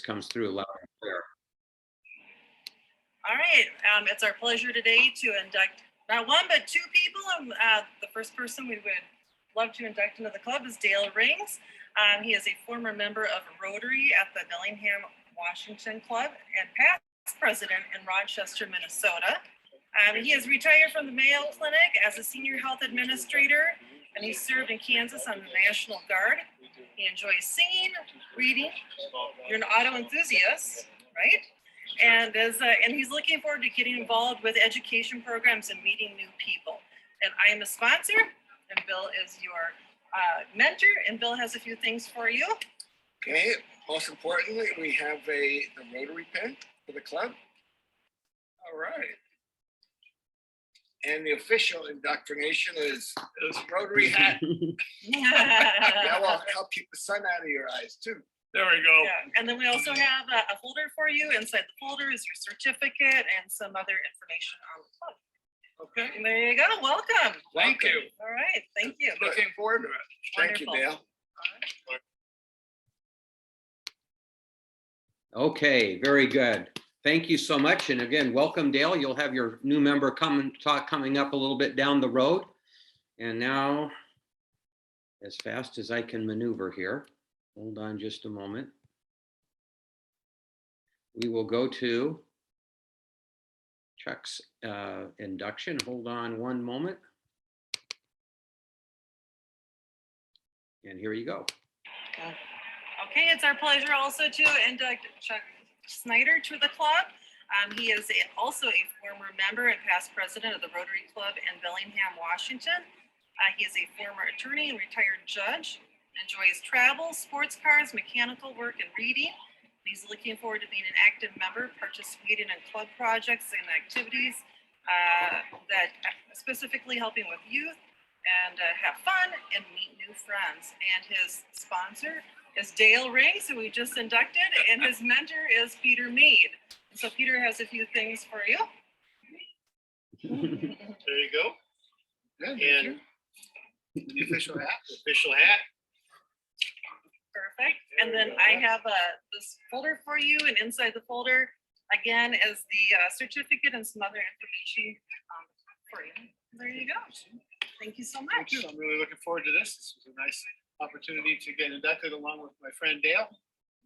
comes through loud and clear. All right, it's our pleasure today to induct not one, but two people. The first person we would love to induct into the club is Dale Rings. He is a former member of Rotary at the Bellingham, Washington Club and past president in Rochester, Minnesota. He is retired from the Mayo Clinic as a senior health administrator, and he served in Kansas on the National Guard. He enjoys singing, reading. You're an auto enthusiast, right? And he's looking forward to getting involved with education programs and meeting new people. And I am a sponsor, and Bill is your mentor, and Bill has a few things for you. Okay, most importantly, we have the Rotary pin for the club. All right. And the official indoctrination is Rotary hat. That will help keep the sun out of your eyes too. There we go. Yeah. And then we also have a folder for you. Inside the folder is your certificate and some other information on the club. Okay. And there you go. Welcome. Thank you. All right. Thank you. Looking forward to it. Thank you, Wonderful. Dale. Okay, very good. Thank you so much. And again, welcome, Dale. You'll have your new member coming up a little bit down the road. And now, as fast as I can maneuver here, hold on just a moment. We will go to Chuck's induction. Hold on one moment. And here you go. Okay, it's our pleasure also to induct Chuck Snyder to the club. He is also a former member and past president of the Rotary Club in Bellingham, Washington. He is a former attorney and retired judge, enjoys travel, sports cars, mechanical work, and reading. He's looking forward to being an active member, participating in club projects and activities that specifically helping with youth and have fun and meet new friends. And his sponsor is Dale Rings, who we just inducted, and his mentor is Peter Mead. And so Peter has a few things for you. There you go. Good, And the official hat. official hat. Perfect. And then I have this folder for you, and inside the folder, again, is the certificate and some other information for you. There you go. Thank you so Thank much. you. I'm really looking forward to this. This was a nice opportunity to get inducted along with my friend Dale.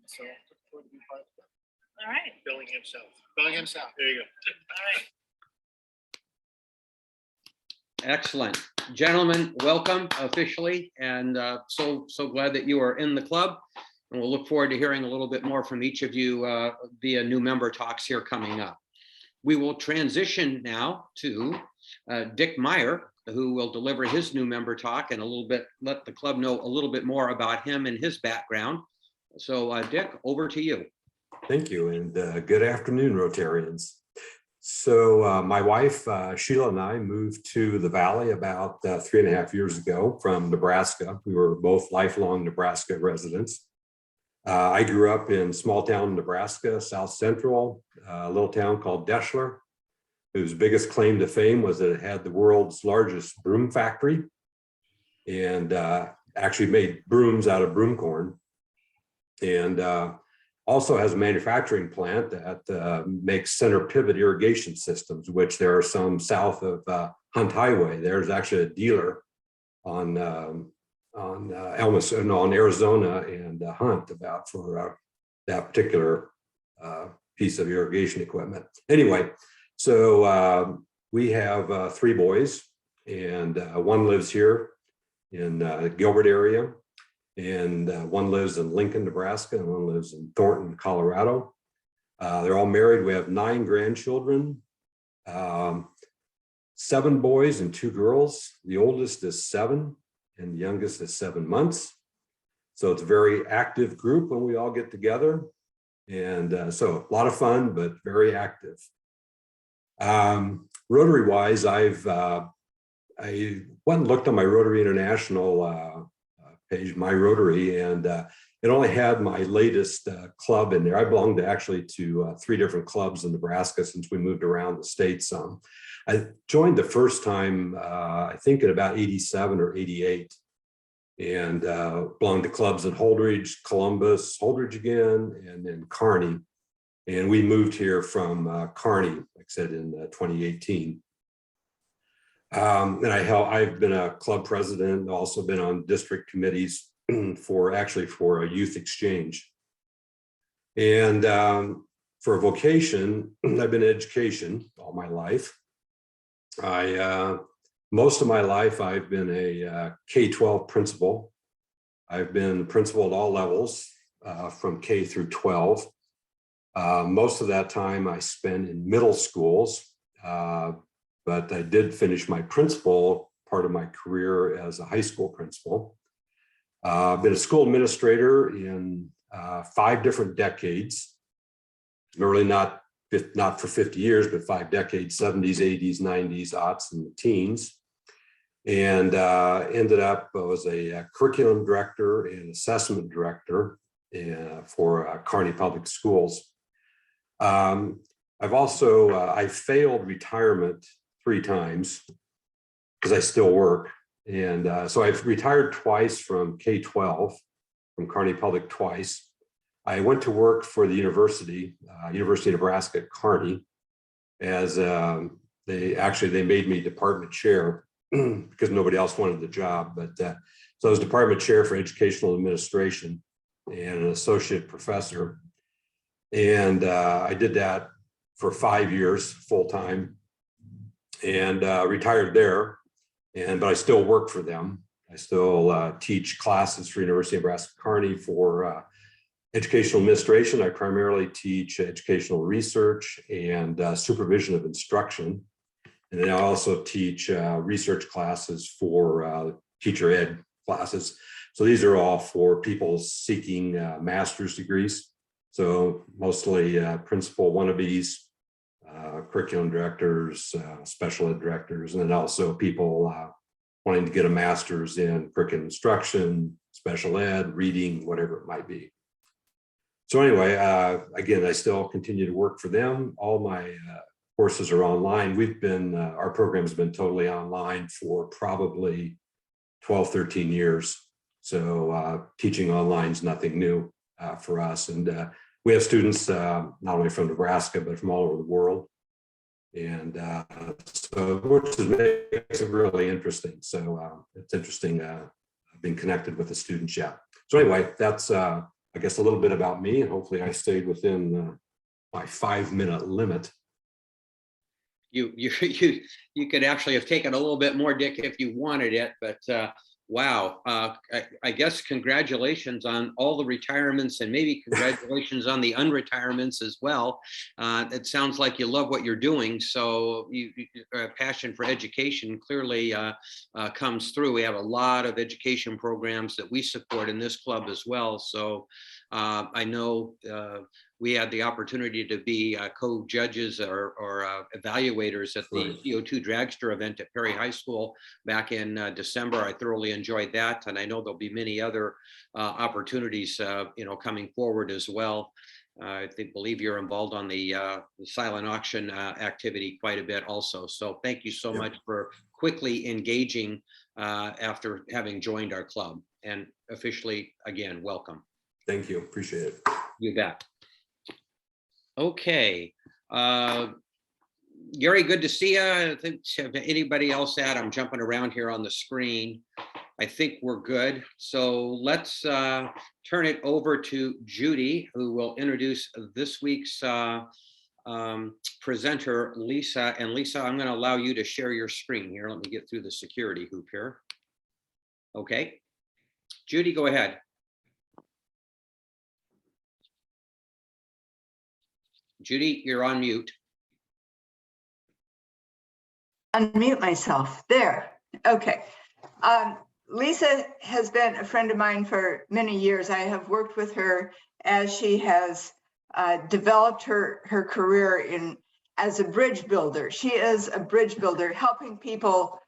So looking forward to being part of it. All right. Bellingham South. Bellingham South. There you go. All right. Excellent. Gentlemen, welcome officially, and so glad that you are in the club. And we'll look forward to hearing a little bit more from each of you via new member talks here coming up. We will transition now to Dick Meyer, who will deliver his new member talk and a little bit let the club know a little bit more about him and his background. So Dick, over to you. Thank you, and good afternoon, Rotarians. So my wife, Sheila, and I moved to the Valley about 3.5 years ago from Nebraska. We were both lifelong Nebraska residents. I grew up in small town Nebraska, South Central, a little town called Deschler, whose biggest claim to fame was that it had the world's largest broom factory and actually made brooms out of broom corn. And also has a manufacturing plant that makes center pivot irrigation systems, which there are some south of Hunt Highway. There's actually a dealer on Arizona and Hunt about for that particular piece of irrigation equipment. Anyway, so we have 3 boys, and one lives here in Gilbert area. And one lives in Lincoln, Nebraska, and one lives in Thornton, Colorado. They're all married. We have 9 grandchildren, 7 boys and 2 girls. The oldest is 7 and the youngest is 7 months. So it's a very active group when we all get together. And so a lot of fun, but very active. Rotary wise, I went and looked on my Rotary International page, My Rotary, and it only had my latest club in there. I belong to actually to 3 different clubs in Nebraska since we moved around the state some. I joined the first time, I think in about 87 or 88. and belonged to clubs in Holdridge, Columbus, Holdridge again, and then Kearney. And we moved here from Kearney, like I said, in 2018. And I've been a club president, also been on district committees for a youth exchange. And for a vocation, I've been in education all my life. Most of my life, I've been a K-12 principal. I've been principal at all levels, from K through 12. Most of that time I spent in middle schools, but I did finish my principal part of my career as a high school principal. I've been a school administrator in 5 different decades, really not for 50 years, but 5 decades, 70s, 80s, 90s, aughts, and the teens. And ended up, I was a curriculum director and assessment director for Kearney Public Schools. I failed retirement 3 times because I still work. And so I've retired twice from K-12, from Kearney Public twice. I went to work for the University of Nebraska at Kearney, as they made me department chair because nobody else wanted the job. But so I was department chair for educational administration and an associate professor. And I did that for 5 years full time, and retired there. But I still work for them. I still teach classes for University of Nebraska Kearney for educational administration. I primarily teach educational research and supervision of instruction. And then I also teach research classes for teacher ed classes. So these are all for people seeking master's degrees. So mostly principal wannabes, curriculum directors, special ed directors, and then also people wanting to get a master's in curriculum instruction, special ed, reading, whatever it might be. So anyway, again, I still continue to work for them. All my courses are online. Our program's been totally online for probably 12, 13 years. So teaching online is nothing new for us. And we have students not only from Nebraska, but from all over the world. And so, which makes it really interesting. So it's interesting being connected with the students yet. So anyway, that's, I guess, a little bit about me, and hopefully I stayed within my 5-minute limit. You could actually have taken a little bit more, Dick, if you wanted it, but wow. I guess congratulations on all the retirements, and maybe congratulations on the unretirements as well. It sounds like you love what you're doing. So your passion for education clearly comes through. We have a lot of education programs that we support in this club as well. So I know we had the opportunity to be co-judges or evaluators at the CO2 Dragster event at Perry High School back in December. I thoroughly enjoyed that, and I know there'll be many other opportunities, coming forward as well. I believe you're involved on the silent auction activity quite a bit also. So thank you so much for quickly engaging after having joined our club, and officially, again, welcome. Thank you. Appreciate it. You bet. Okay. Gary, good to see you. I think, have anybody else at? I'm jumping around here on the screen. I think we're good. So let's turn it over to Judy, who will introduce this week's presenter, Lisa. And Lisa, I'm going to allow you to share your screen here. Let me get through the security hoop here. Okay. Judy, go ahead. Judy, you're on mute. Unmute myself. There. Okay. Lisa has been a friend of mine for many years. I have worked with her as she has developed her career as a bridge builder. She is a bridge builder, helping people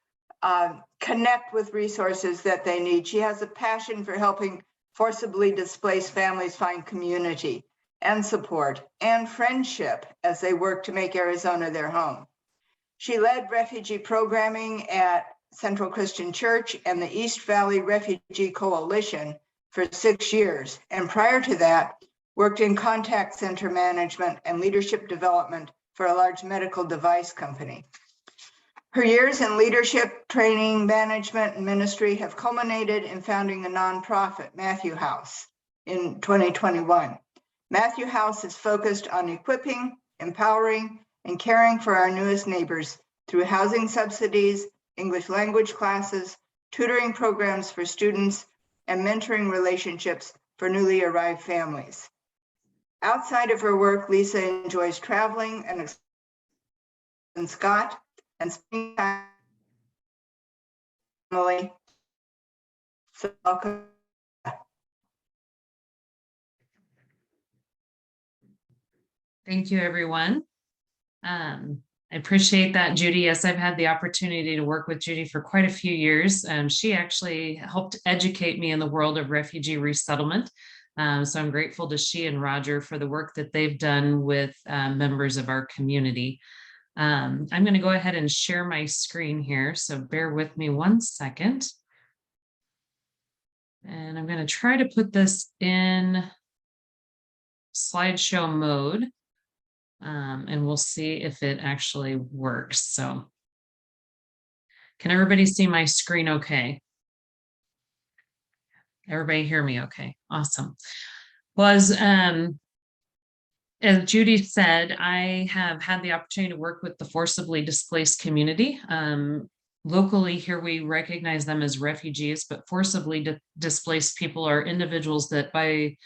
connect with resources that they need. She has a passion for helping forcibly displaced families find community and support and friendship as they work to make Arizona their home. She led refugee programming at Central Christian Church and the East Valley Refugee Coalition for 6 years, and prior to that, worked in contact center management and leadership development for a large medical device company. Her years in leadership, training, management, and ministry have culminated in founding a nonprofit, Matthew House, in 2021. Matthew House is focused on equipping, empowering, and caring for our newest neighbors through housing subsidies, English language classes, tutoring programs for students, and mentoring relationships for newly arrived families. Outside of her work, Lisa enjoys traveling and Scott and spending time with family. So welcome. Thank you, everyone. I appreciate that, Judy. Yes, I've had the opportunity to work with Judy for quite a few years. She actually helped educate me in the world of refugee resettlement. So I'm grateful to she and Roger for the work that they've done with members of our community. I'm going to go ahead and share my screen here, so bear with me 1 second. And I'm going to try to put this in slideshow mode. And we'll see if it actually works. So can everybody see my screen okay? Everybody hear me okay? Awesome. Well, as Judy said, I have had the opportunity to work with the forcibly displaced community. Locally here, we recognize them as refugees, but forcibly displaced people are individuals that by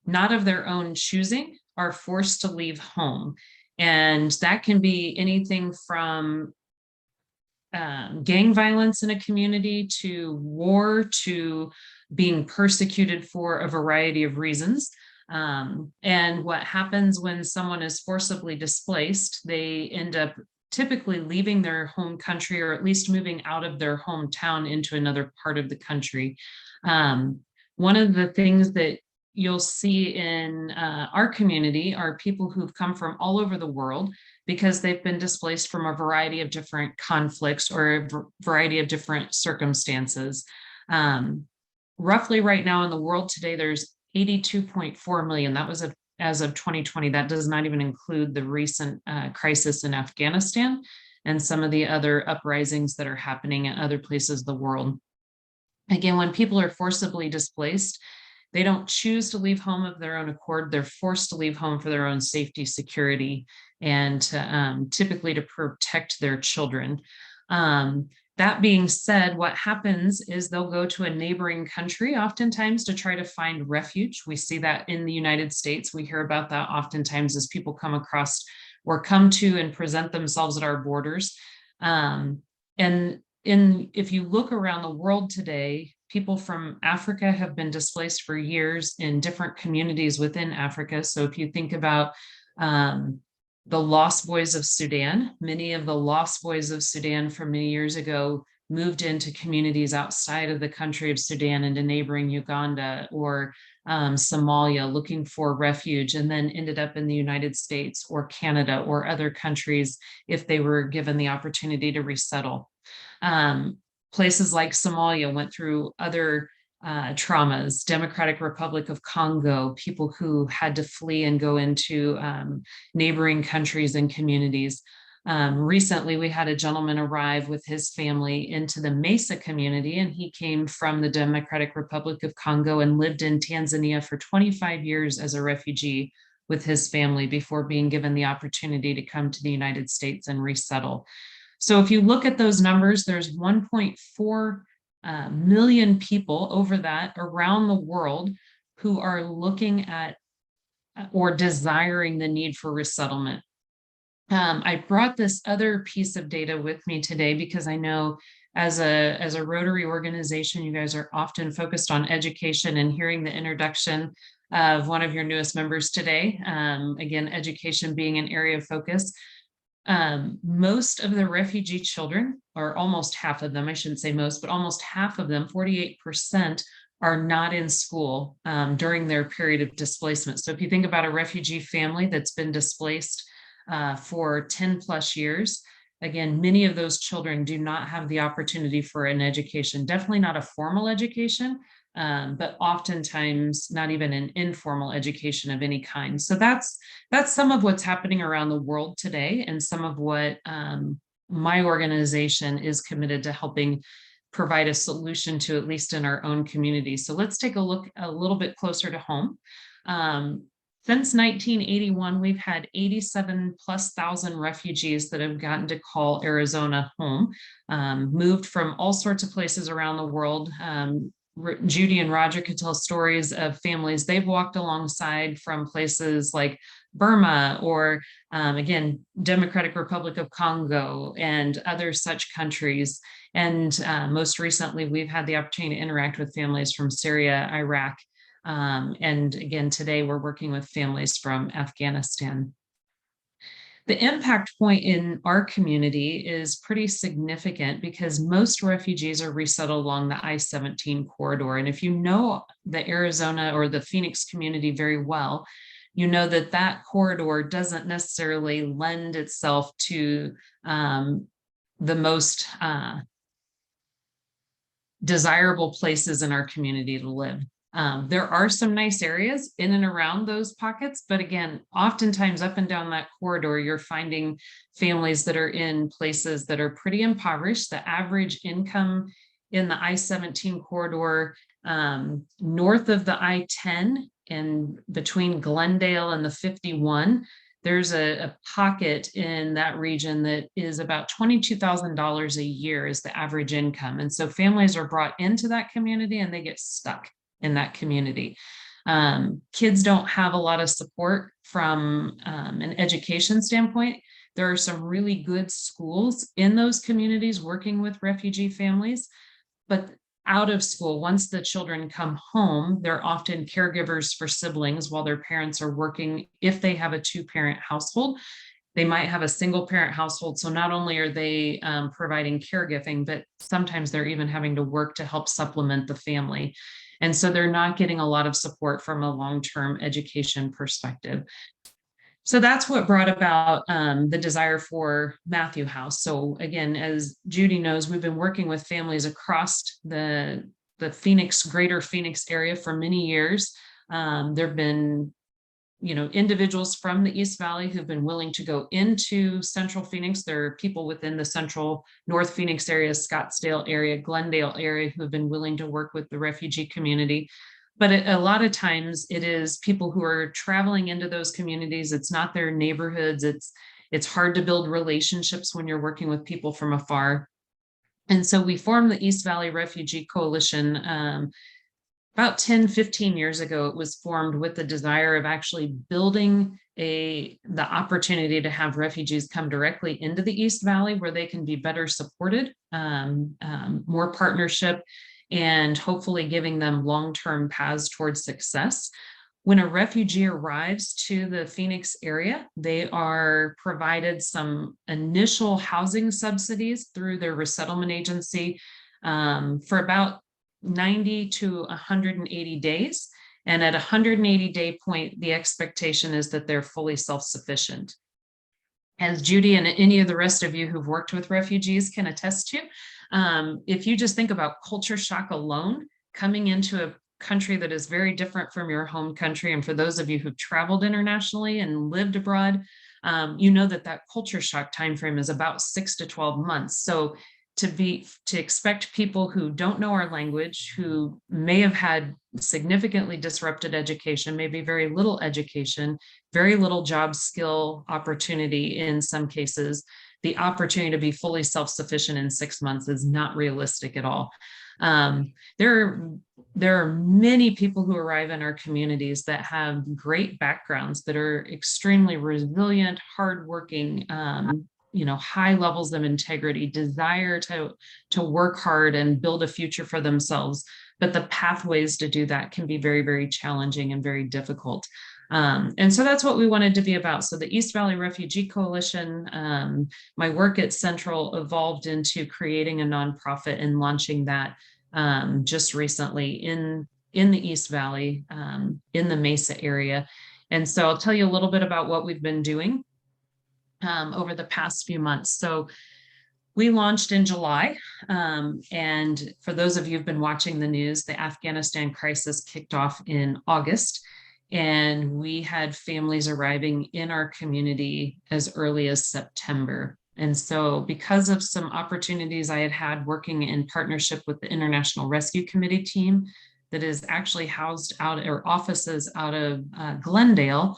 not of their own choosing are forced to leave home. And that can be anything from gang violence in a community to war to being persecuted for a variety of reasons. And what happens when someone is forcibly displaced, they end up typically leaving their home country or at least moving out of their hometown into another part of the country. One of the things that you'll see in our community are people who've come from all over the world because they've been displaced from a variety of different conflicts or a variety of different circumstances. Roughly right now in the world today, there's 82.4 million. That was as of 2020. That does not even include the recent crisis in Afghanistan and some of the other uprisings that are happening in other places of the world. Again, when people are forcibly displaced, they don't choose to leave home of their own accord. They're forced to leave home for their own safety, security, and typically to protect their children. That being said, what happens is they'll go to a neighboring country oftentimes to try to find refuge. We see that in the United States. We hear about that oftentimes as people come across or come to and present themselves at our borders. If you look around the world today, people from Africa have been displaced for years in different communities within Africa. So if you think about the Lost Boys of Sudan, many of the Lost Boys of Sudan from many years ago moved into communities outside of the country of Sudan, into neighboring Uganda or Somalia, looking for refuge, and then ended up in the United States or Canada or other countries if they were given the opportunity to resettle. Places like Somalia went through other traumas, Democratic Republic of Congo, people who had to flee and go into neighboring countries and communities. Recently, we had a gentleman arrive with his family into the Mesa community, and he came from the Democratic Republic of Congo and lived in Tanzania for 25 years as a refugee with his family before being given the opportunity to come to the United States and resettle. So if you look at those numbers, there's 1.4 million people over that around the world who are looking at or desiring the need for resettlement. I brought this other piece of data with me today because I know as a Rotary organization, you guys are often focused on education, and hearing the introduction of one of your newest members today, again, education being an area of focus. Most of the refugee children, or almost half of them, I shouldn't say most, but almost half of them, 48%, are not in school during their period of displacement. So if you think about a refugee family that's been displaced for 10 plus years, again, many of those children do not have the opportunity for an education, definitely not a formal education, but oftentimes not even an informal education of any kind. So that's some of what's happening around the world today, and some of what my organization is committed to helping provide a solution to, at least in our own community. So let's take a look a little bit closer to home. Since 1981, we've had 87,000+ refugees that have gotten to call Arizona home, moved from all sorts of places around the world. Judy and Roger could tell stories of families they've walked alongside from places like Burma or, again, Democratic Republic of Congo and other such countries. And most recently, we've had the opportunity to interact with families from Syria, Iraq, and again, today we're working with families from Afghanistan. The impact point in our community is pretty significant because most refugees are resettled along the I-17 corridor. And if you know the Arizona or the Phoenix community very well, you know that that corridor doesn't necessarily lend itself to the most desirable places in our community to live. There are some nice areas in and around those pockets, but again, oftentimes up and down that corridor, you're finding families that are in places that are pretty impoverished. The average income in the I-17 corridor, north of the I-10 and between Glendale and the 51, there's a pocket in that region that is about $22,000 a year is the average income. And so families are brought into that community and they get stuck in that community. Kids don't have a lot of support from an education standpoint. There are some really good schools in those communities working with refugee families, but out of school, once the children come home, they're often caregivers for siblings while their parents are working. If they have a two-parent household, they might have a single parent household. So not only are they providing caregiving, but sometimes they're even having to work to help supplement the family. And so they're not getting a lot of support from a long-term education perspective. So that's what brought about the desire for Matthew House. So again, as Judy knows, we've been working with families across the Phoenix, greater Phoenix area for many years. There have been individuals from the East Valley who've been willing to go into Central Phoenix. There are people within the Central North Phoenix area, Scottsdale area, Glendale area who have been willing to work with the refugee community. But a lot of times it is people who are traveling into those communities. It's not their neighborhoods. It's hard to build relationships when you're working with people from afar. And so we formed the East Valley Refugee Coalition about 10, 15 years ago. It was formed with the desire of actually building the opportunity to have refugees come directly into the East Valley where they can be better supported, more partnership, and hopefully giving them long-term paths towards success. When a refugee arrives to the Phoenix area, they are provided some initial housing subsidies through their resettlement agency for about 90 to 180 days. And at 180-day point, the expectation is that they're fully self-sufficient. As Judy and any of the rest of you who've worked with refugees can attest to, if you just think about culture shock alone, coming into a country that is very different from your home country, and for those of you who've traveled internationally and lived abroad, you know that culture shock timeframe is about 6 to 12 months. So to expect people who don't know our language, who may have had significantly disrupted education, maybe very little education, very little job skill opportunity in some cases, the opportunity to be fully self-sufficient in 6 months is not realistic at all. There are many people who arrive in our communities that have great backgrounds, that are extremely resilient, hardworking, high levels of integrity, desire to work hard and build a future for themselves. But the pathways to do that can be very, very challenging and very difficult. And so that's what we wanted to be about. So the East Valley Refugee Coalition, my work at Central evolved into creating a nonprofit and launching that just recently in the East Valley, in the Mesa area. And so I'll tell you a little bit about what we've been doing over the past few months. So We launched in July. And for those of you who've been watching the news, the Afghanistan crisis kicked off in August. And we had families arriving in our community as early as September. And so because of some opportunities I had had working in partnership with the International Rescue Committee team that is actually housed out or offices out of Glendale,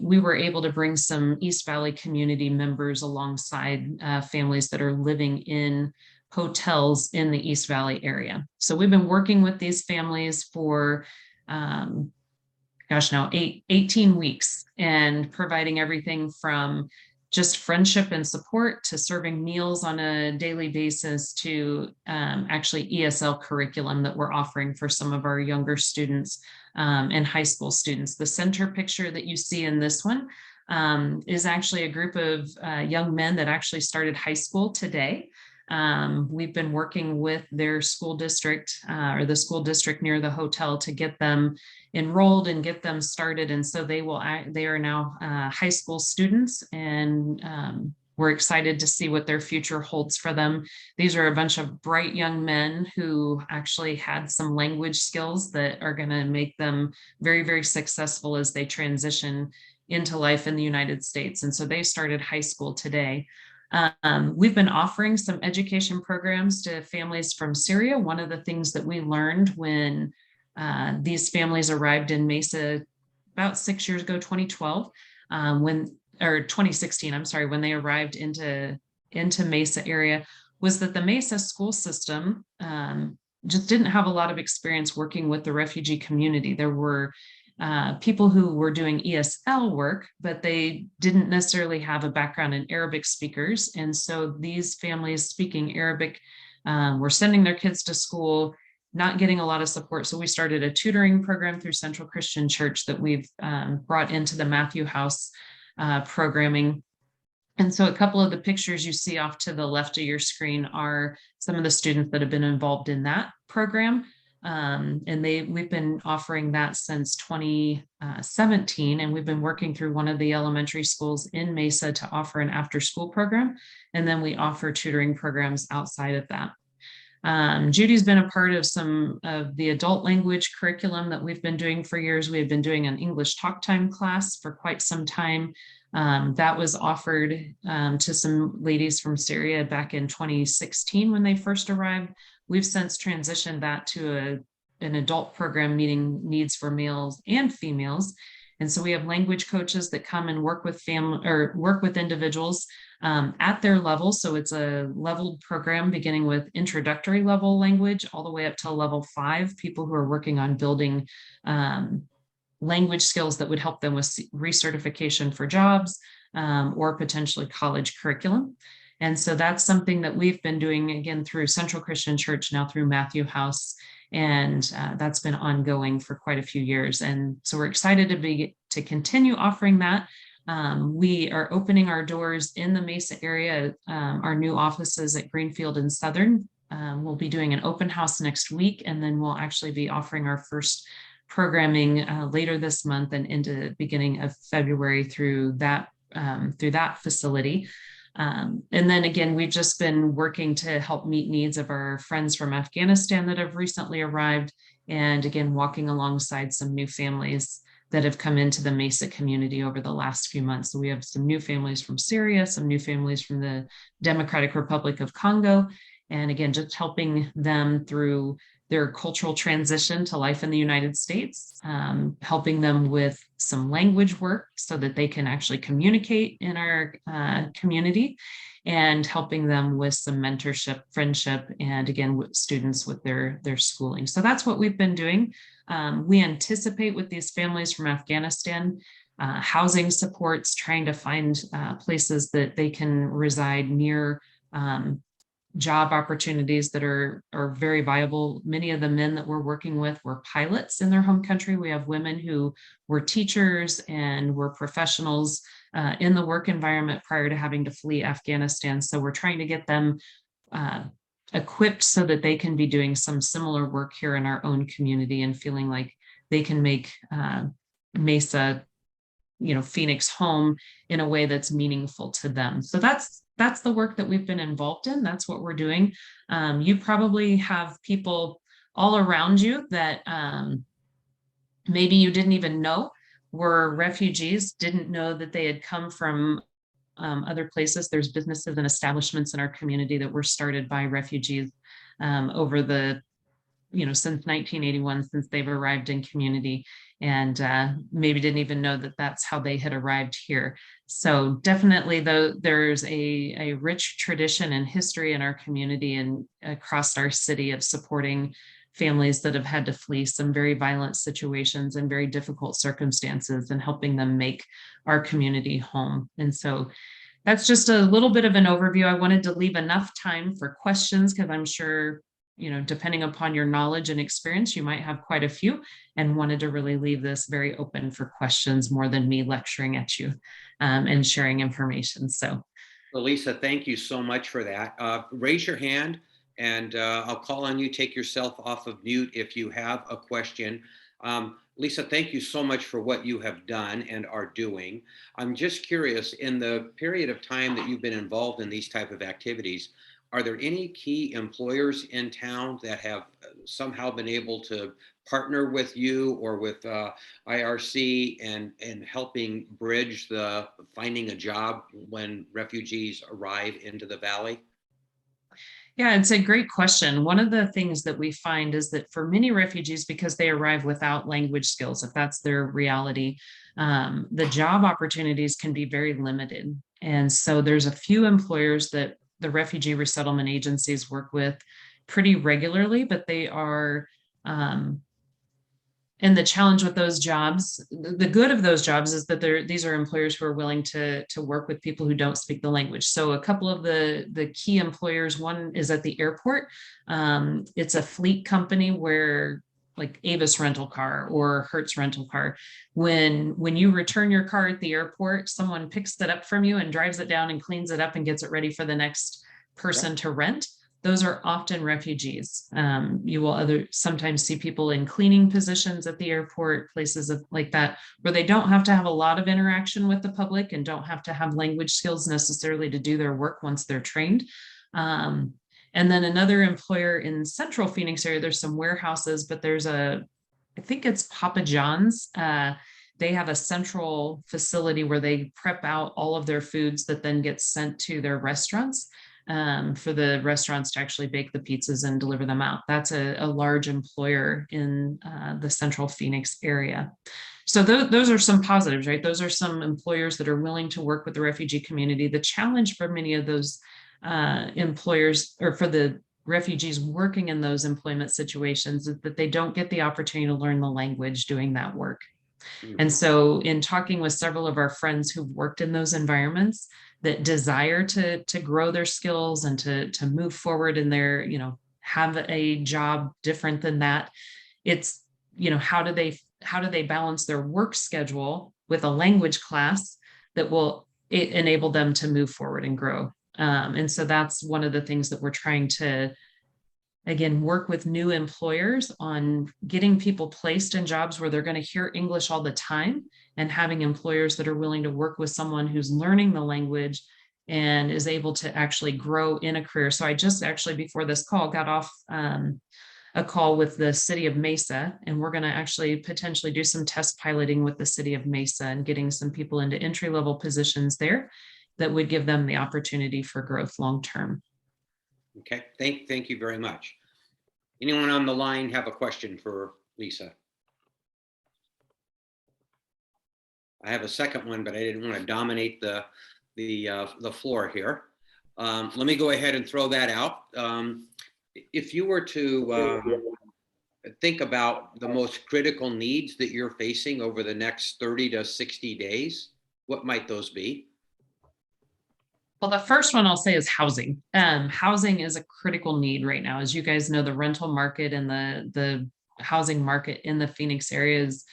we were able to bring some East Valley community members alongside families that are living in hotels in the East Valley area. So we've been working with these families for now 18 weeks, and providing everything from just friendship and support to serving meals on a daily basis to actually ESL curriculum that we're offering for some of our younger students and high school students. The center picture that you see in this one is actually a group of young men that actually started high school today. We've been working with their school district or the school district near the hotel to get them enrolled and get them started. And so they are now high school students, and we're excited to see what their future holds for them. These are a bunch of bright young men who actually had some language skills that are going to make them very, very successful as they transition into life in the United States. And so they started high school today. We've been offering some education programs to families from Syria. One of the things that we learned when these families arrived in Mesa about 6 years ago, 2012, or 2016, I'm sorry, when they arrived into Mesa area, was that the Mesa school system just didn't have a lot of experience working with the refugee community. There were people who were doing ESL work, but they didn't necessarily have a background in Arabic speakers. And so these families speaking Arabic were sending their kids to school, not getting a lot of support. So we started a tutoring program through Central Christian Church that we've brought into the Matthew House programming. And so a couple of the pictures you see off to the left of your screen are some of the students that have been involved in that program. And we've been offering that since 2017, and we've been working through one of the elementary schools in Mesa to offer an after-school program. And then we offer tutoring programs outside of that. Judy's been a part of some of the adult language curriculum that we've been doing for years. We have been doing an English talk time class for quite some time. That was offered to some ladies from Syria back in 2016 when they first arrived. We've since transitioned that to an adult program meeting needs for males and females. And so we have language coaches that come and work with individuals at their level. So it's a leveled program beginning with introductory level language all the way up to level 5, people who are working on building language skills that would help them with recertification for jobs or potentially college curriculum. And so that's something that we've been doing, again, through Central Christian Church, now through Matthew House. And that's been ongoing for quite a few years. And so we're excited to continue offering that. We are opening our doors in the Mesa area, our new offices at Greenfield and Southern. We'll be doing an open house next week, and then we'll actually be offering our first programming later this month and into the beginning of February through that facility. And then again, we've just been working to help meet needs of our friends from Afghanistan that have recently arrived, and again, walking alongside some new families that have come into the Mesa community over the last few months. So we have some new families from Syria, some new families from the Democratic Republic of Congo, and again, just helping them through their cultural transition to life in the United States, helping them with some language work so that they can actually communicate in our community, and helping them with some mentorship, friendship, and again, with students with their schooling. So that's what we've been doing. We anticipate with these families from Afghanistan, housing supports, trying to find places that they can reside near job opportunities that are very viable. Many of the men that we're working with were pilots in their home country. We have women who were teachers and were professionals in the work environment prior to having to flee Afghanistan. So we're trying to get them equipped so that they can be doing some similar work here in our own community and feeling like they can make Mesa Phoenix home in a way that's meaningful to them. So that's the work that we've been involved in. That's what we're doing. You probably have people all around you that maybe you didn't even know were refugees, didn't know that they had come from other places. There's businesses and establishments in our community that were started by refugees over the since 1981, since they've arrived in community, and maybe didn't even know that that's how they had arrived here. So definitely, though, there's a rich tradition and history in our community and across our city of supporting families that have had to flee some very violent situations and very difficult circumstances and helping them make our community home. And so that's just a little bit of an overview. I wanted to leave enough time for questions because I'm sure, depending upon your knowledge and experience, you might have quite a few, and wanted to really leave this very open for questions more than me lecturing at you and sharing information. So, well, Lisa, thank you so much for that. Raise your hand and I'll call on you. Take yourself off of mute if you have a question. Lisa, thank you so much for what you have done and are doing. I'm just curious, in the period of time that you've been involved in these type of activities, are there any key employers in town that have somehow been able to partner with you or with IRC and helping bridge the finding a job when refugees arrive into the Valley? yeah, it's a great question. One of the things that we find is that for many refugees, because they arrive without language skills, if that's their reality, the job opportunities can be very limited. And so there's a few employers that the refugee resettlement agencies work with pretty regularly, but they are and the challenge with those jobs, the good of those jobs is that these are employers who are willing to work with people who don't speak the language. So a couple of the key employers, one is at the airport. It's a fleet company where, like Avis rental car or Hertz rental car, when you return your car at the airport, someone picks it up from you and drives it down and cleans it up and gets it ready for the next person to rent. Those are often refugees. You will sometimes see people in cleaning positions at the airport, places like that, where they don't have to have a lot of interaction with the public and don't have to have language skills necessarily to do their work once they're trained. And then another employer in Central Phoenix area, there's some warehouses, but I think it's Papa John's. They have a central facility where they prep out all of their foods that then get sent to their restaurants. For the restaurants to actually bake the pizzas and deliver them out. That's a large employer in the Central Phoenix area. So those are some positives, right? Those are some employers that are willing to work with the refugee community. The challenge for many of those employers, or for the refugees working in those employment situations, is that they don't get the opportunity to learn the language doing that work. And so in talking with several of our friends who've worked in those environments that desire to grow their skills and to move forward in their, have a job different than that, it's, how do they balance their work schedule with a language class that will enable them to move forward and grow. And so that's one of the things that we're trying to, again, work with new employers on getting people placed in jobs where they're going to hear English all the time, and having employers that are willing to work with someone who's learning the language and is able to actually grow in a career. So I just actually, before this call, got off a call with the city of Mesa, and we're going to actually potentially do some test piloting with the city of Mesa and getting some people into entry-level positions there that would give them the opportunity for growth long-term. Okay, thank you very much. Anyone on the line have a question for Lisa? I have a second one, but I didn't want to dominate the floor here. Let me go ahead and throw that out. If you were to think about the most critical needs that you're facing over the next 30 to 60 days, what might those be? Well, the first one I'll say is housing. Housing is a critical need right now. As you guys know, the rental market and the housing market in the Phoenix area is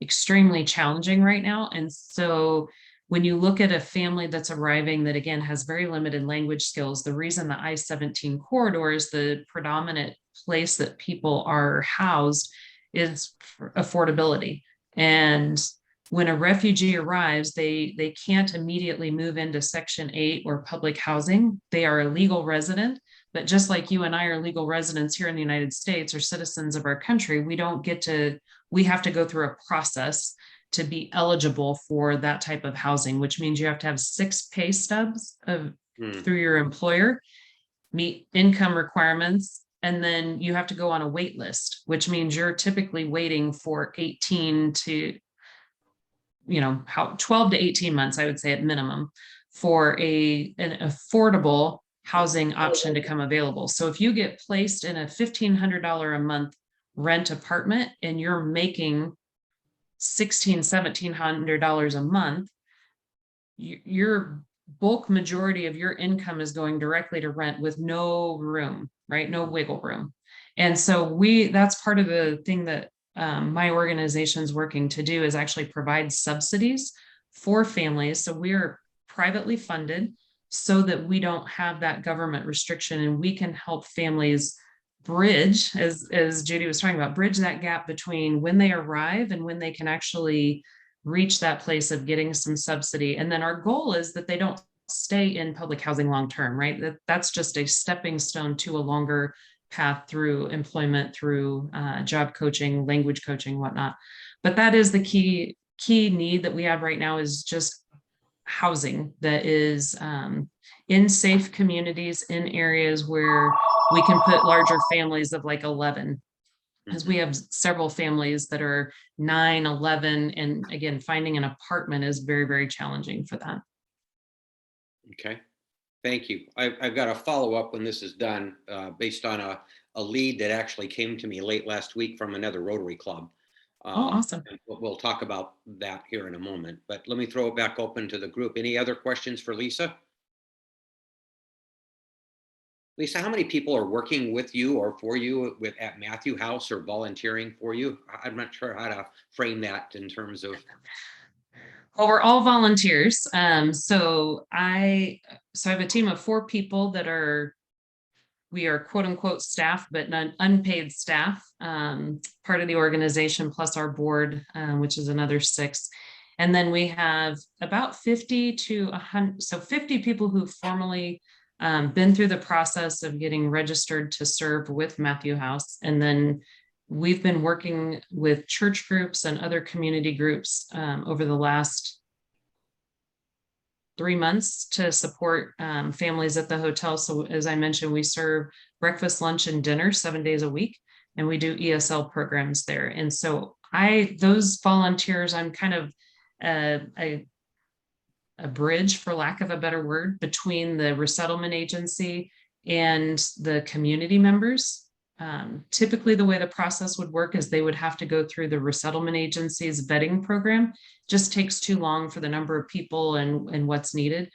extremely challenging right now. And so when you look at a family that's arriving that, again, has very limited language skills, the reason the I-17 corridor is the predominant place that people are housed is affordability. And when a refugee arrives, they can't immediately move into Section 8 or public housing. They are a legal resident, but just like you and I are legal residents here in the United States or citizens of our country, we have to go through a process to be eligible for that type of housing, which means you have to have 6 pay stubs through your employer, meet income requirements, and then you have to go on a wait list, which means you're typically waiting for 18 to 12 to 18 months, I would say at minimum, for an affordable housing option to come available. So if you get placed in a $1,500 a month rent apartment and you're making $1,700 a month, your bulk majority of your income is going directly to rent with no room, right? No wiggle room. And so that's part of the thing that my organization is working to do, is actually provide subsidies for families. So we're privately funded so that we don't have that government restriction, and we can help families bridge, as Judy was talking about, bridge that gap between when they arrive and when they can actually reach that place of getting some subsidy. And then our goal is that they don't stay in public housing long term, right? That's just a stepping stone to a longer path through employment, through job coaching, language coaching, whatnot. But that is the key need that we have right now, is just housing that is in safe communities, in areas where we can put larger families of like 11, because we have several families that are 9, 11, and again, finding an apartment is very, very challenging for them. Okay, thank you. I've got a follow-up when this is done, based on a lead that actually came to me late last week from another Rotary Club. Awesome. We'll talk about that here in a moment, but let me throw it back open to the group. Any other questions for Lisa? Lisa, how many people are working with you or for you at Matthew House, or volunteering for you? I'm not sure how to frame that in terms of. Well, we're all volunteers. So I have a team of 4 people that we are quote unquote staff, but not unpaid staff, part of the organization, plus our board, which is another 6. And then we have about 50 to 100, so 50 people who formally been through the process of getting registered to serve with Matthew House. And then we've been working with church groups and other community groups over the last 3 months to support families at the hotel. So as I mentioned, we serve breakfast, lunch, and dinner 7 days a week, and we do ESL programs there. And so those volunteers, I'm kind of a bridge, for lack of a better word, between the resettlement agency and the community members. Typically, the way the process would work is they would have to go through the resettlement agency's vetting program. Just takes too long for the number of people and what's needed.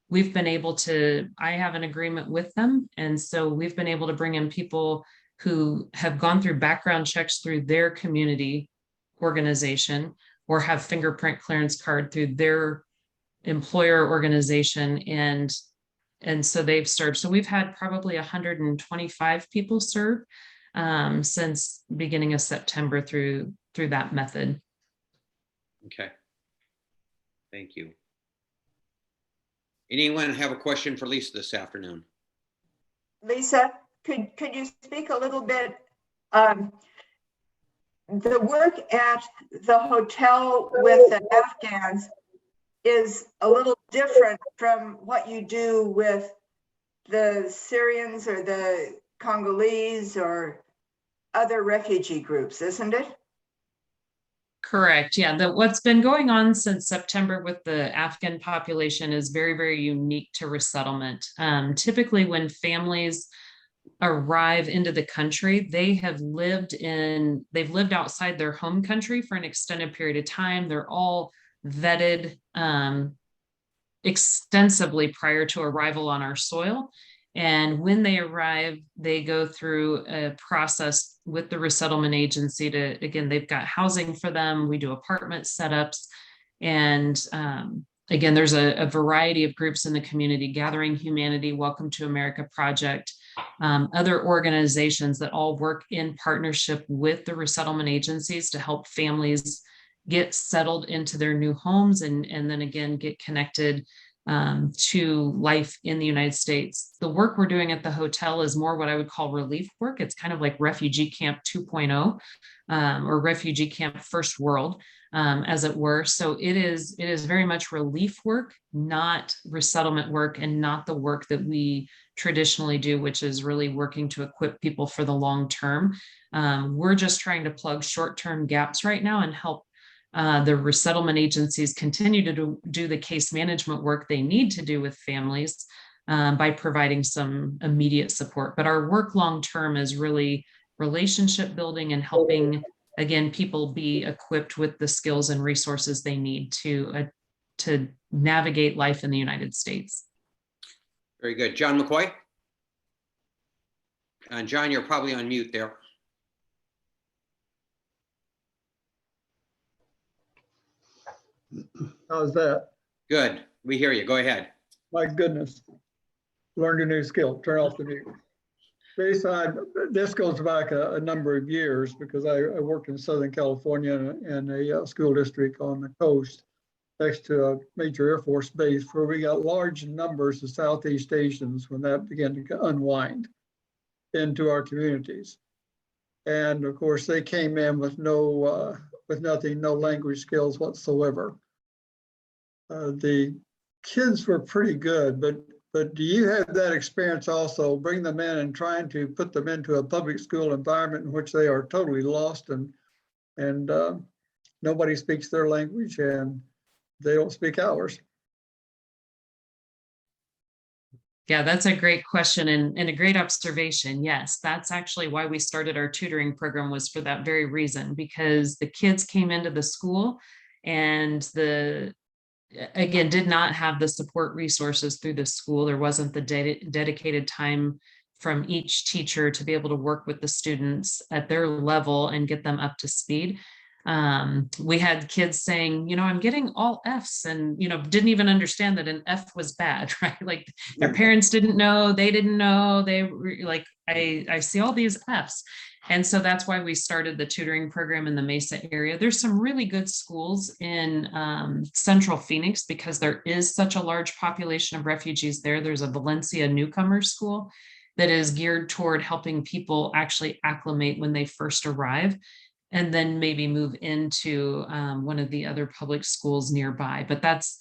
We've been able to, I have an agreement with them. And so we've been able to bring in people who have gone through background checks through their community organization, or have fingerprint clearance card through their employer organization, and so they've served. So we've had probably 125 people serve since beginning of September through that method. Okay, thank you. Anyone have a question for Lisa this afternoon? Lisa, could you speak a little bit? The work at the hotel with the Afghans is a little different from what you do with the Syrians or the Congolese or other refugee groups, isn't it? Correct. Yeah. What's been going on since September with the Afghan population is very, very unique to resettlement. Typically, when families arrive into the country, they've lived outside their home country for an extended period of time. They're all vetted extensively prior to arrival on our soil. And when they arrive, they go through a process with the resettlement agency again, they've got housing for them. We do apartment setups. And again, there's a variety of groups in the community: Gathering Humanity, Welcome to America Project, other organizations that all work in partnership with the resettlement agencies to help families get settled into their new homes and then again get connected to life in the United States. The work we're doing at the hotel is more what I would call relief work. It's kind of like refugee camp 2.0 or refugee camp first world, as it were. So it is very much relief work, not resettlement work, and not the work that we traditionally do, which is really working to equip people for the long term. We're just trying to plug short-term gaps right now and help the resettlement agencies continue to do the case management work they need to do with families by providing some immediate support. But our work long-term is really relationship building and helping, again, people be equipped with the skills and resources they need to navigate life in the United States. Very good. John McCoy? And John, you're probably on mute there. How's that? Good. We hear you. Go ahead. My goodness. Learned a new skill. Turn off the mute. This goes back a number of years because I worked in Southern California in a school district on the coast next to a major Air Force base where we got large numbers of Southeast Asians when that began to unwind into our communities. And of course, they came in with nothing, no language skills whatsoever. The kids were pretty good, but do you have that experience also, bring them in and trying to put them into a public school environment in which they are totally lost and nobody speaks their language and they don't speak ours? Yeah, that's a great question and a great observation. Yes, that's actually why we started our tutoring program, was for that very reason, because the kids came into the school and again, did not have the support resources through the school. There wasn't the dedicated time from each teacher to be able to work with the students at their level and get them up to speed. We had kids saying, I'm getting all F's, and, didn't even understand that an F was bad, right? Like their parents didn't know, they didn't know, they were like, I see all these F's. And so that's why we started the tutoring program in the Mesa area. There's some really good schools in Central Phoenix because there is such a large population of refugees there. There's a Valencia newcomer school that is geared toward helping people actually acclimate when they first arrive, and then maybe move into one of the other public schools nearby. But that's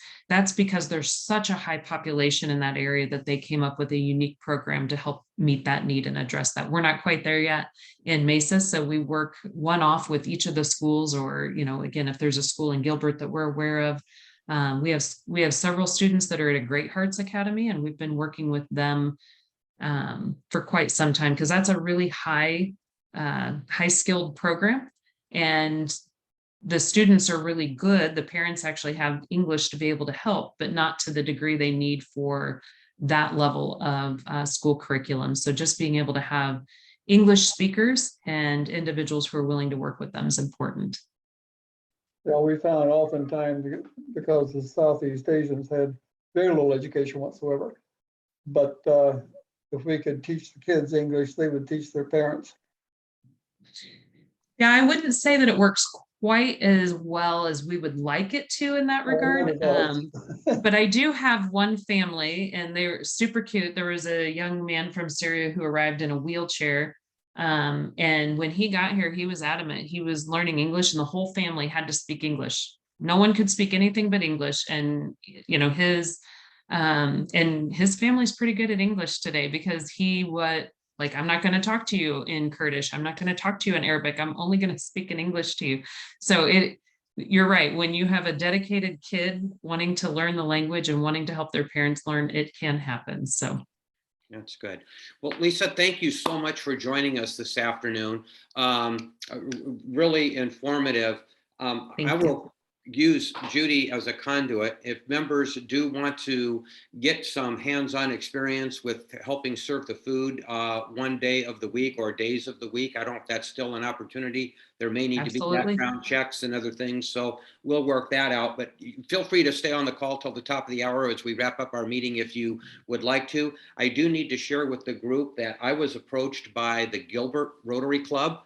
because there's such a high population in that area that they came up with a unique program to help meet that need and address that. We're not quite there yet in Mesa, so we work one-off with each of the schools, or, again, if there's a school in Gilbert that we're aware of. We have several students that are at a Great Hearts Academy, and we've been working with them for quite some time because that's a really high-skilled program. And the students are really good. The parents actually have English to be able to help, but not to the degree they need for that level of school curriculum. So just being able to have English speakers and individuals who are willing to work with them is important. Well, we found oftentimes, because the Southeast Asians had very little education whatsoever, but if we could teach the kids English, they would teach their parents. Yeah, I wouldn't say that it works quite as well as we would like it to in that regard. But I do have one family, and they're super cute. There was a young man from Syria who arrived in a wheelchair. And when he got here, he was adamant. He was learning English, and the whole family had to speak English. No one could speak anything but English. And, his family's pretty good at English today because I'm not going to talk to you in Kurdish. I'm not going to talk to you in Arabic. I'm only going to speak in English to you. So you're right. When you have a dedicated kid wanting to learn the language and wanting to help their parents learn, it can happen. So that's good. Well, Lisa, thank you so much for joining us this afternoon. Really informative. I will use Judy as a conduit. If members do want to get some hands-on experience with helping serve the food one day of the week or days of the week, I don't know if that's still an opportunity. There may need to be background checks and other things, so we'll work that out. But feel free to stay on the call till the top of the hour as we wrap up our meeting if you would like to. I do need to share with the group that I was approached by the Gilbert Rotary Club.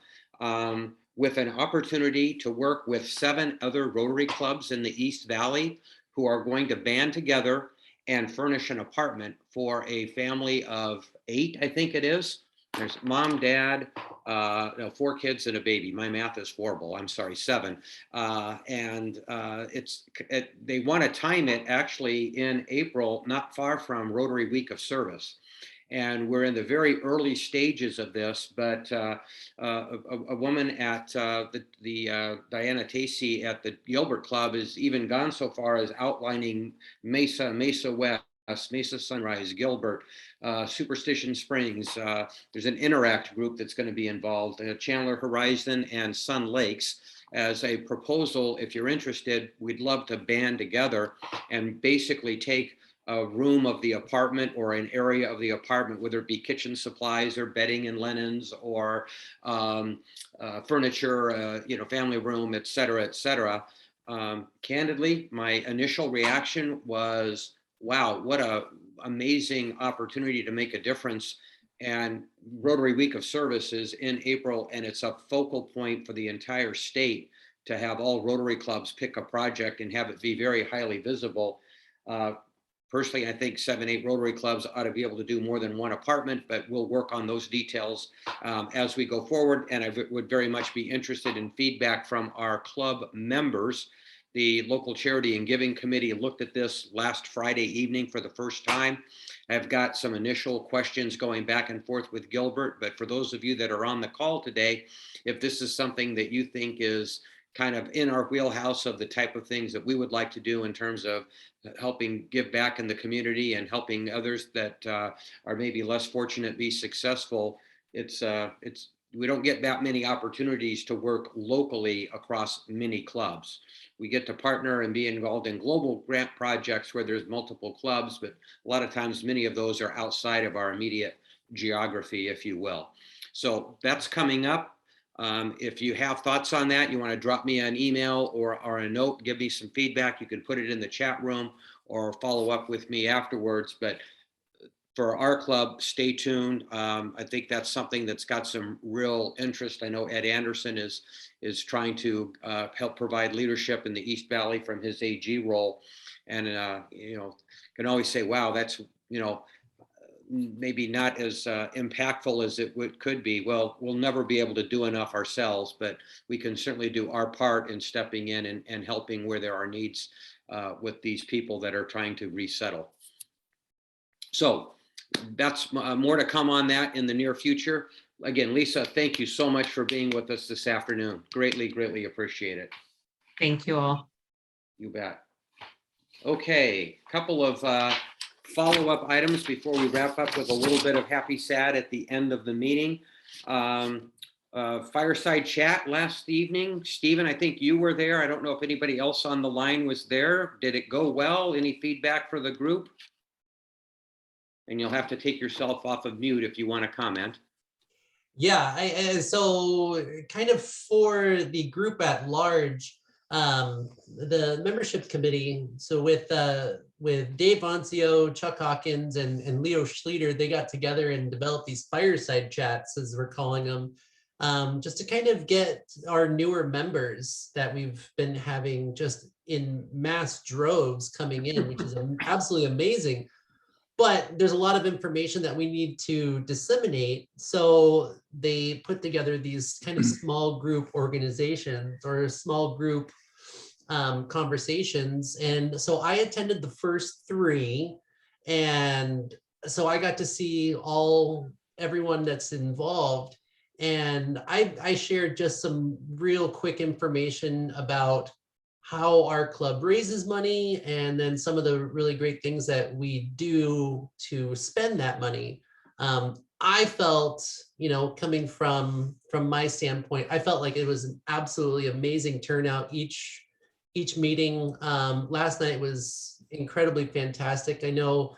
with an opportunity to work with 7 other Rotary clubs in the East Valley who are going to band together and furnish an apartment for a family of 8, I think it is. There's mom, dad, no, 4 kids and a baby. My math is horrible. I'm sorry, 7. They want to time it actually in April, not far from Rotary Week of Service. And we're in the very early stages of this, but a woman at Diana Tacey at the Gilbert Club has even gone so far as outlining Mesa, Mesa West, Mesa Sunrise, Gilbert, Superstition Springs. There's an Interact group that's going to be involved, Chandler Horizon and Sun Lakes. As a proposal, if you're interested, we'd love to band together and basically take a room of the apartment or an area of the apartment, whether it be kitchen supplies or bedding and linens or furniture, family room, et cetera, et cetera. Candidly, my initial reaction was, wow, what a amazing opportunity to make a difference. And Rotary Week of Service is in April, and it's a focal point for the entire state to have all Rotary clubs pick a project and have it be very highly visible. Personally, I think 7, 8 Rotary clubs ought to be able to do more than one apartment, but we'll work on those details as we go forward. And I would very much be interested in feedback from our club members. The local charity and giving committee looked at this last Friday evening for the first time. I've got some initial questions going back and forth with Gilbert, but for those of you that are on the call today, if this is something that you think is kind of in our wheelhouse of the type of things that we would like to do in terms of helping give back in the community and helping others that are maybe less fortunate be successful, we don't get that many opportunities to work locally across many clubs. We get to partner and be involved in global grant projects where there's multiple clubs, but a lot of times many of those are outside of our immediate geography, if you will. So that's coming up. If you have thoughts on that, you want to drop me an email or a note, give me some feedback, you can put it in the chat room or follow up with me afterwards. But for our club, stay tuned. I think that's something that's got some real interest. I know Ed Anderson is trying to help provide leadership in the East Valley from his AG role. And, can always say, wow, that's, maybe not as impactful as it could be. Well, we'll never be able to do enough ourselves, but we can certainly do our part in stepping in and helping where there are needs with these people that are trying to resettle. So that's more to come on that in the near future. Again, Lisa, thank you so much for being with us this afternoon. Greatly, greatly appreciate it. Thank you all. You bet. Okay, couple of follow-up items before we wrap up with a little bit of happy sad at the end of the meeting. Fireside chat last evening. Stephen, I think you were there. I don't know if anybody else on the line was there. Did it go well? Any feedback for the group? And you'll have to take yourself off of mute if you want to comment. Yeah, so kind of for the group at large, the membership committee, so with Dave Voncio, Chuck Hawkins, and Leo Schlueter, they got together and developed these fireside chats, as we're calling them, just to kind of get our newer members that we've been having just in mass droves coming in, which is absolutely amazing. But there's a lot of information that we need to disseminate. So they put together these kind of small group organizations or small group conversations. And so I attended the first 3. And so I got to see everyone that's involved. And I shared just some real quick information about how our club raises money, and then some of the really great things that we do to spend that money. I felt, coming from my standpoint, I felt like it was an absolutely amazing turnout each meeting. Last night was incredibly fantastic. I know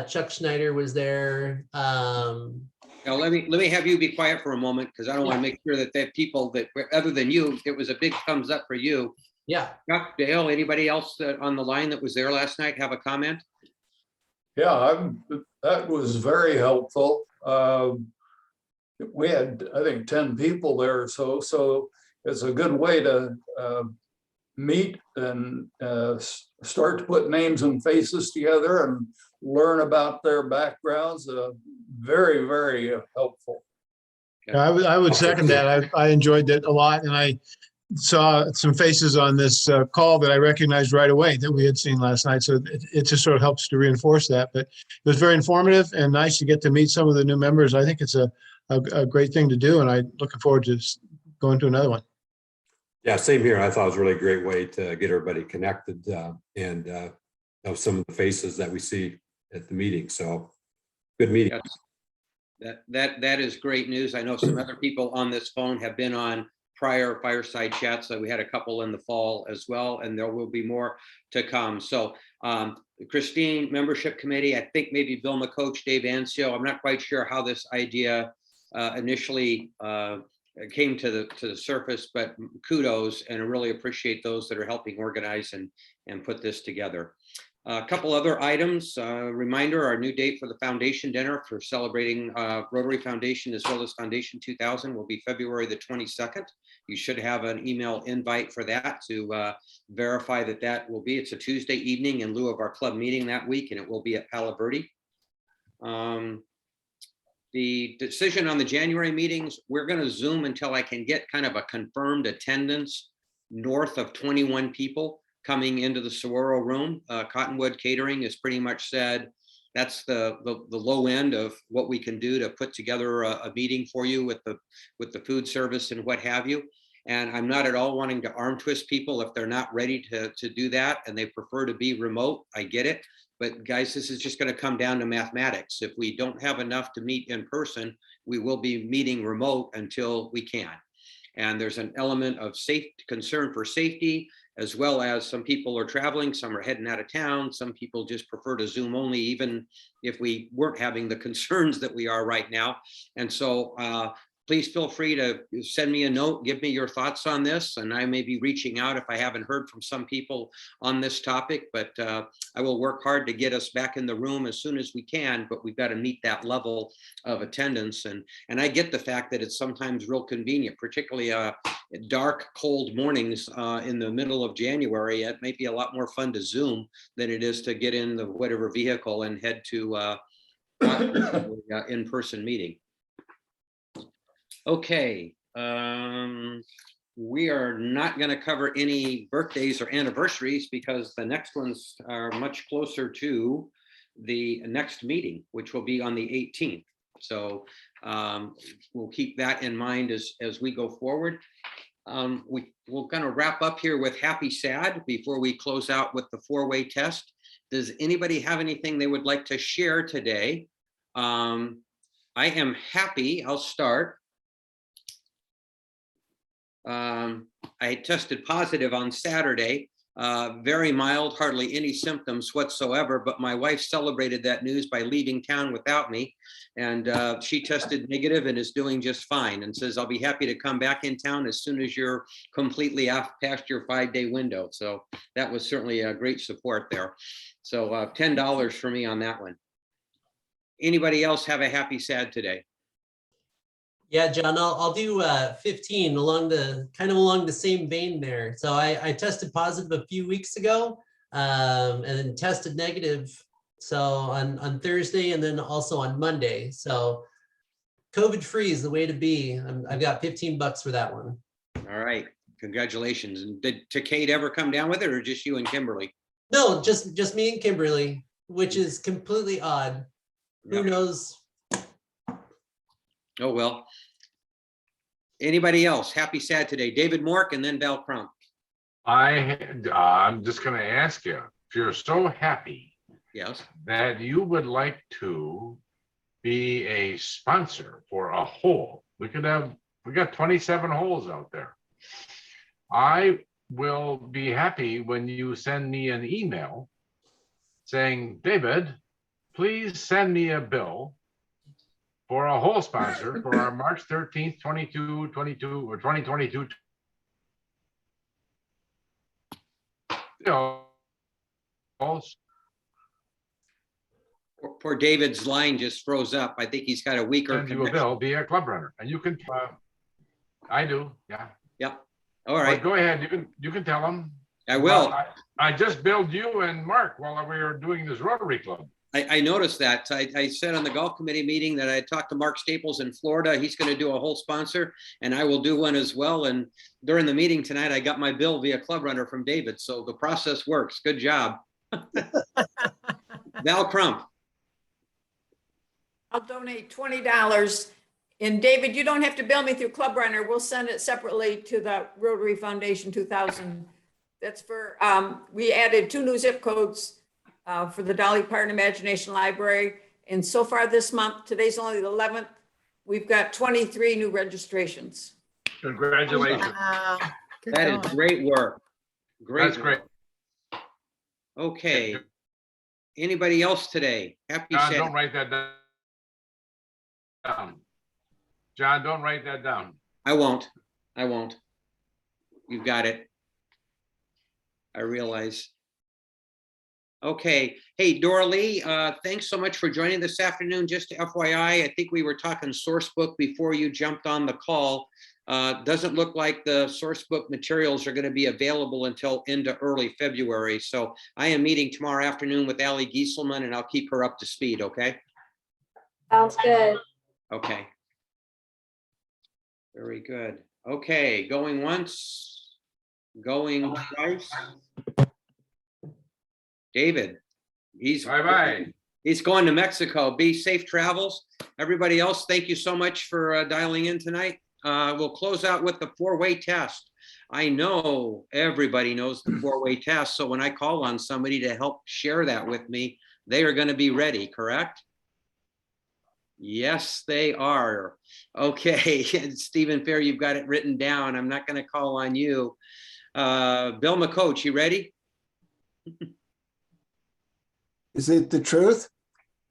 Chuck Schneider was there. Now let me have you be quiet for a moment, because I don't want to make sure that people that other than you, it was a big thumbs up for you. Yeah. Chuck, Dale, anybody else on the line that was there last night have a comment? Yeah, that was very helpful. We had, I think, 10 people there or so. So it's a good way to meet and start to put names and faces together and learn about their backgrounds. Very, very helpful. Yeah, I would second that. I enjoyed that a lot, and I saw some faces on this call that I recognized right away that we had seen last night. So it just sort of helps to reinforce that. But it was very informative and nice to get to meet some of the new members. I think it's a great thing to do, and I'm looking forward to going to another one. Yeah, same here. I thought it was a really great way to get everybody connected and of some of the faces that we see at the meeting. So good meeting. Yes. That is great news. I know some other people on this phone have been on prior fireside chats. So we had a couple in the fall as well, and there will be more to come. So Christine, membership committee, I think maybe Bill McCoach, Dave Ancio. I'm not quite sure how this idea initially came to the surface, but kudos, and I really appreciate those that are helping organize and put this together. A couple other items, reminder, our new date for the foundation dinner for celebrating Rotary Foundation as well as Foundation 2000 will be February the 22nd. You should have an email invite for that to verify that will be. It's a Tuesday evening in lieu of our club meeting that week, and it will be at Palo Verde. The decision on the January meetings, we're going to Zoom until I can get kind of a confirmed attendance north of 21 people coming into the Saguaro room. Cottonwood Catering has pretty much said that's the low end of what we can do to put together a meeting for you with the food service and what have you. And I'm not at all wanting to arm twist people if they're not ready to do that and they prefer to be remote. I get it. But guys, this is just going to come down to mathematics. If we don't have enough to meet in person, we will be meeting remote until we can. And there's an element of concern for safety, as well as some people are traveling, some are heading out of town, some people just prefer to Zoom only, even if we weren't having the concerns that we are right now. And so please feel free to send me a note, give me your thoughts on this, and I may be reaching out if I haven't heard from some people on this topic, but I will work hard to get us back in the room as soon as we can, but we've got to meet that level of attendance. And I get the fact that it's sometimes real convenient, particularly dark, cold mornings in the middle of January. It may be a lot more fun to Zoom than it is to get in the whatever vehicle and head to in-person meeting. Okay, we are not going to cover any birthdays or anniversaries because the next ones are much closer to the next meeting, which will be on the 18th. So we'll keep that in mind as we go forward. We're going to wrap up here with happy, sad before we close out with the four-way test. Does anybody have anything they would like to share today? I am happy. I'll start. I tested positive on Saturday, very mild, hardly any symptoms whatsoever, but my wife celebrated that news by leaving town without me. And she tested negative and is doing just fine and says, I'll be happy to come back in town as soon as you're completely past your 5-day window. So that was certainly a great support there. So $10 for me on that one. Anybody else have a happy, sad today? Yeah, John, I'll do 15 along the same vein there. So I tested positive a few weeks ago and then tested negative. So on Thursday and then also on Monday. So COVID free is the way to be. I've got $15 for that one. All right. Congratulations. And did Kate ever come down with it or just you and Kimberly? No, just me and Kimberly, which is completely odd. Who knows? Oh, well. Anybody else happy, sad today? David Mork and then Val Crump. I'm just going to ask you, if you're so happy Yes. that you would like to be a sponsor for a hole, we got 27 holes out there. I will be happy when you send me an email saying, David, please send me a bill for a whole sponsor for our March 13th, 2022 or 2022. Poor David's line just froze up. I think he's got a weaker connection. You will be a club runner, and you can. I do, yeah. Yep. All right, Go ahead. You can tell them. I will. I just billed you and Mark while we were doing this Rotary Club. I noticed that. I said on the golf committee meeting that I talked to Mark Staples in Florida. He's going to do a whole sponsor, and I will do one as well. And during the meeting tonight, I got my bill via Club Runner from David. So the process works. Good job. Val Crump. I'll donate $20. And David, you don't have to bill me through Club Runner. We'll send it separately to the Rotary Foundation 2000. That's for, we added 2 new zip codes for the Dolly Parton Imagination Library. And so far this month, today's only the 11th, we've got 23 new registrations. Congratulations. That is great work. That's great. Okay. Anybody else today? Happy John, Saturday. don't write that down. John, don't write that down. I won't. You've got it. I realize. Okay. Hey, Dora Lee, thanks so much for joining this afternoon. Just FYI, I think we were talking source book before you jumped on the call. Doesn't look like the source book materials are going to be available until into early February. So I am meeting tomorrow afternoon with Allie Gieselman, and I'll keep her up to speed, okay? Sounds good. Okay. Very good. Okay, going once, going twice. David, Bye-bye. He's going to Mexico. Be safe travels. Everybody else, thank you so much for dialing in tonight. We'll close out with the 4-way test. I know everybody knows the 4-way test, so when I call on somebody to help share that with me, they are going to be ready, correct? Yes, they are. Okay, Stephen Fair, you've got it written down. I'm not going to call on you. Bill McCoach, you ready? Is it the truth?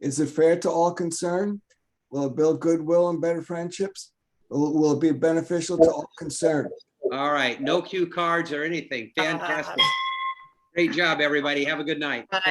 Is it fair to all concerned? Will it build goodwill and better friendships? Will it be beneficial to all concerned? All right, no cue cards or anything. Fantastic. Great job, everybody. Have a good night.